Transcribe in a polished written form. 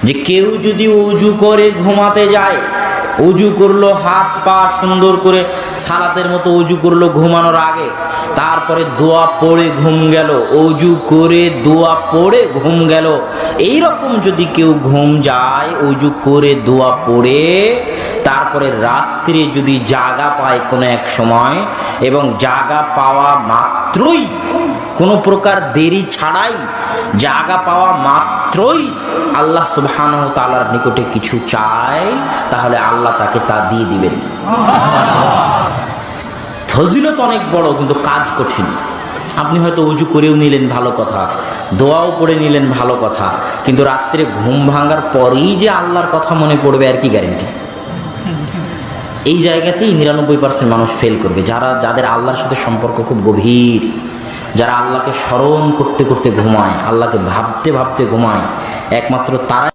যে কেউ যদি অজু করে ঘুমাতে যায়, অজু করলো, হাত পা সুন্দর করে সালাতের মতো অজু করলো ঘুমানোর আগে, তারপরে দোয়া পড়ে ঘুম গেল, অজু করে দোয়া পড়ে ঘুম গেল, এই রকম যদি কেউ ঘুম যায় অজু করে দোয়া পড়ে, তারপরে রাত্রে যদি জাগা পায় কোনো এক সময়, এবং জাগা পাওয়া মাত্রই, কোনো প্রকার দেরি ছাড়াই জাগা পাওয়া মাত্রই আল্লাহ সুবহানাহু ওয়া তাআলার নিকটে কিছু চায়, তাহলে আল্লাহ তাকে তা দিয়ে দিবেন। ফজিলত অনেক বড়, কিন্তু কাজ কঠিন। আপনি হয়তো উজু করেও নিলেন, ভালো কথা, দোয়াও পড়ে নিলেন, ভালো কথা, কিন্তু রাত্রে ঘুম ভাঙার পরেই যে আল্লাহর কথা মনে পড়বে, আর কি গ্যারেন্টি? এই জায়গাতেই 99% মানুষ ফেল করবে। যাদের আল্লাহর সাথে সম্পর্ক খুব গভীর, যারা আল্লাহকে স্মরণ করতে করতে ঘুমায়, আল্লাহকে ভাবতে ভাবতে ঘুমায়, একমাত্র তারা